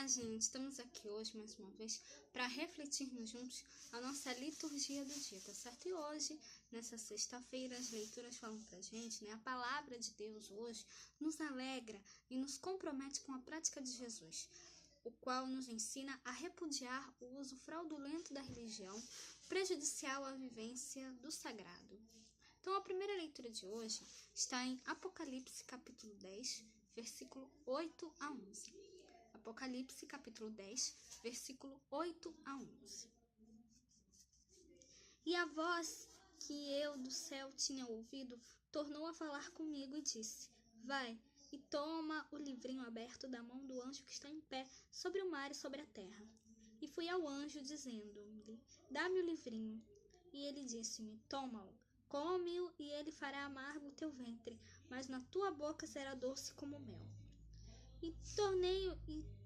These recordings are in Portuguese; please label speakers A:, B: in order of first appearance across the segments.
A: gente, estamos aqui hoje mais uma vez para refletirmos juntos a nossa liturgia do dia, tá certo? E hoje, nessa sexta-feira, as leituras falam pra gente, né? A palavra de Deus hoje nos alegra e nos compromete com a prática de Jesus, o qual nos ensina a repudiar o uso fraudulento da religião, prejudicial à vivência do sagrado. Então, a primeira leitura de hoje está em Apocalipse, capítulo 10, versículo 8 a 11. Apocalipse, capítulo 10, versículo 8 a 11. E a voz que eu do céu tinha ouvido tornou a falar comigo e disse: Vai e toma o livrinho aberto da mão do anjo que está em pé sobre o mar e sobre a terra. E fui ao anjo dizendo-lhe: Dá-me o livrinho. E ele disse-me: Toma-o, come-o e ele fará amargo o teu ventre, mas na tua boca será doce como mel. E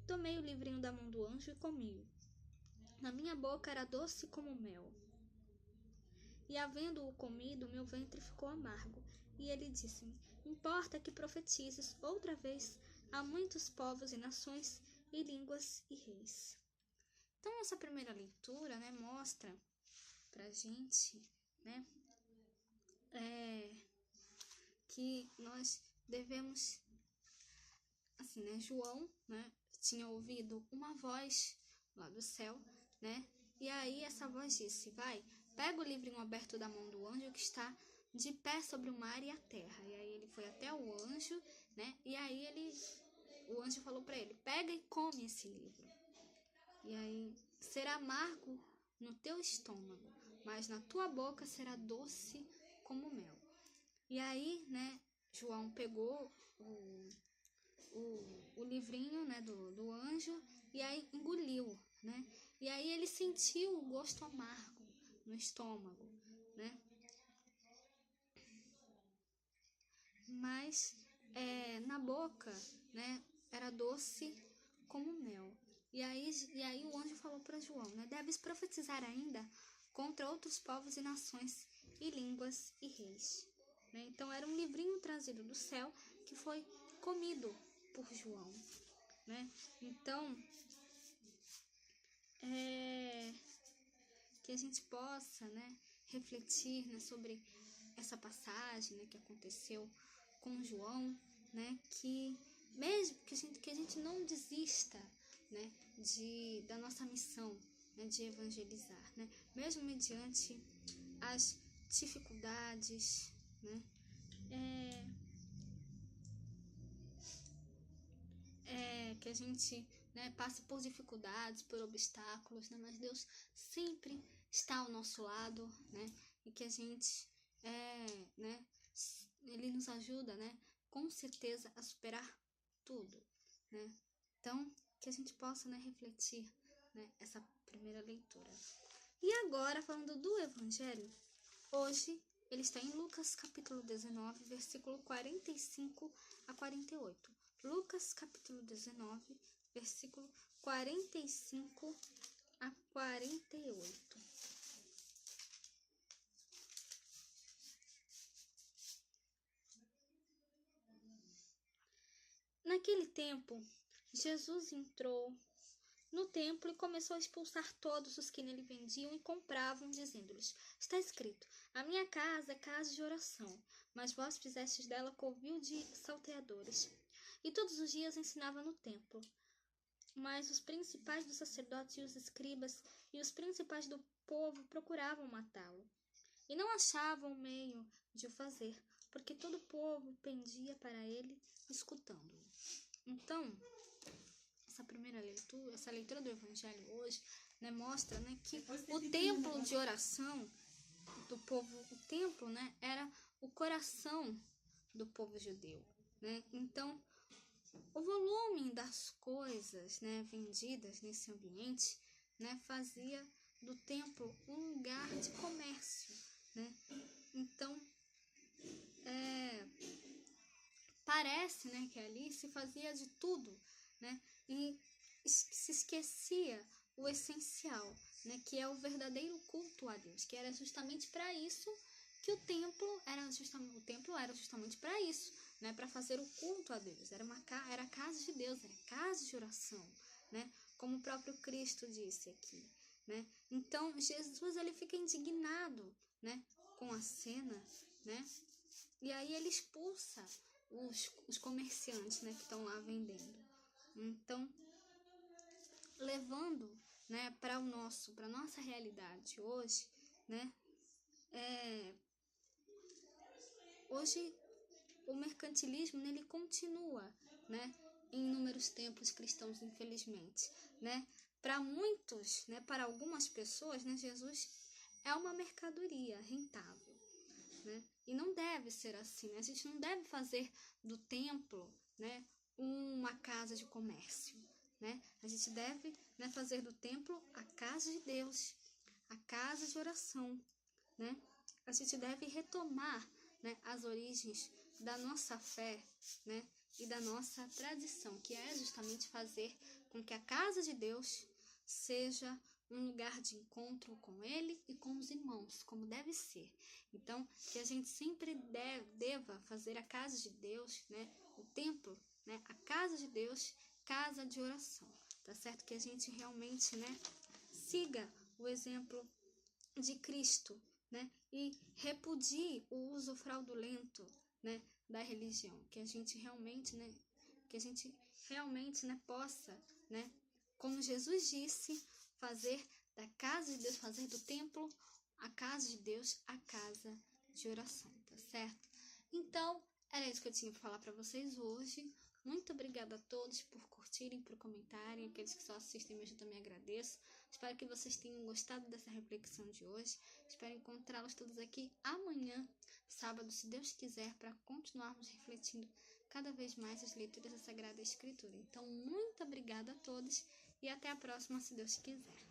A: tomei o livrinho da mão do anjo e comi-o. Na minha boca era doce como mel. E havendo-o comido, meu ventre ficou amargo. E ele disse-me: Importa que profetizes outra vez a muitos povos e nações e línguas e reis. Então, essa primeira leitura, mostra pra gente, que nós devemos, João, tinha ouvido uma voz lá do céu, E aí essa voz disse: Vai, pega o livrinho aberto da mão do anjo que está de pé sobre o mar e a terra. E aí ele foi até o anjo, E aí o anjo falou para ele: Pega e come esse livro. E aí será amargo no teu estômago, mas na tua boca será doce como mel. E aí, João pegou o livrinho, do anjo, e aí engoliu, E aí ele sentiu o gosto amargo no estômago, Mas na boca, era doce como mel. E aí o anjo falou para João, Deves profetizar ainda contra outros povos e nações e línguas e reis. Então era um livrinho trazido do céu que foi comido por João, Então, que a gente possa, refletir, sobre essa passagem, que aconteceu com João, que mesmo que a gente não desista, da nossa missão, de evangelizar, mesmo mediante as dificuldades, que a gente passe por dificuldades, por obstáculos, mas Deus sempre está ao nosso lado, e que a gente, Ele nos ajuda, com certeza a superar tudo, Então, que a gente possa, refletir, essa primeira leitura. E agora, falando do Evangelho, hoje ele está em Lucas capítulo 19, versículo 45 a 48. Lucas capítulo 19, versículo 45 a 48. Naquele tempo, Jesus entrou no templo e começou a expulsar todos os que nele vendiam e compravam, dizendo-lhes: Está escrito: A minha casa é casa de oração, mas vós fizestes dela covil de salteadores. E todos os dias ensinava no templo. Mas os principais dos sacerdotes e os escribas e os principais do povo procuravam matá-lo. E não achavam meio de o fazer, porque todo o povo pendia para ele, escutando-o. Então, essa leitura do Evangelho hoje, mostra, que o templo de oração do povo, o templo, era o coração do povo judeu, Então, o volume das coisas, vendidas nesse ambiente, fazia do templo um lugar de comércio, Então, parece, que ali se fazia de tudo, e se esquecia o essencial, que é o verdadeiro culto a Deus, que era justamente para isso que o templo era justamente para isso, para fazer o culto a Deus. Era a casa de Deus, era casa de oração, né? Como o próprio Cristo disse aqui, né? Então, Jesus, ele fica indignado, né? Com a cena, né? E aí ele expulsa os comerciantes, né? Que estão lá vendendo. Então, levando, né? Para nossa realidade hoje, né? Hoje o mercantilismo, né, ele continua, né, em inúmeros templos cristãos, infelizmente, né? Para muitos, né, para algumas pessoas, né, Jesus é uma mercadoria rentável, né? E não deve ser assim, né? A gente não deve fazer do templo, né, uma casa de comércio, né? A gente deve, né, fazer do templo a casa de Deus, a casa de oração, né? A gente deve retomar, né, as origens da nossa fé, né, e da nossa tradição, que é justamente fazer com que a casa de Deus seja um lugar de encontro com Ele e com os irmãos, como deve ser. Então, que a gente sempre deva fazer a casa de Deus, né, o templo, né, a casa de Deus, casa de oração, tá certo? Que a gente realmente, né, siga o exemplo de Cristo, né, e repudie o uso fraudulento, né, da religião, que a gente realmente, né, possa, né, como Jesus disse, fazer da casa de Deus, fazer do templo a casa de Deus, a casa de oração, tá certo? Então, era isso que eu tinha para falar para vocês hoje. Muito obrigada a todos por curtirem, por comentarem. Aqueles que só assistem mesmo também agradeço. Espero que vocês tenham gostado dessa reflexão de hoje. Espero encontrá-los todos aqui amanhã, sábado, se Deus quiser, para continuarmos refletindo cada vez mais as leituras da Sagrada Escritura. Então, muito obrigada a todos e até a próxima, se Deus quiser.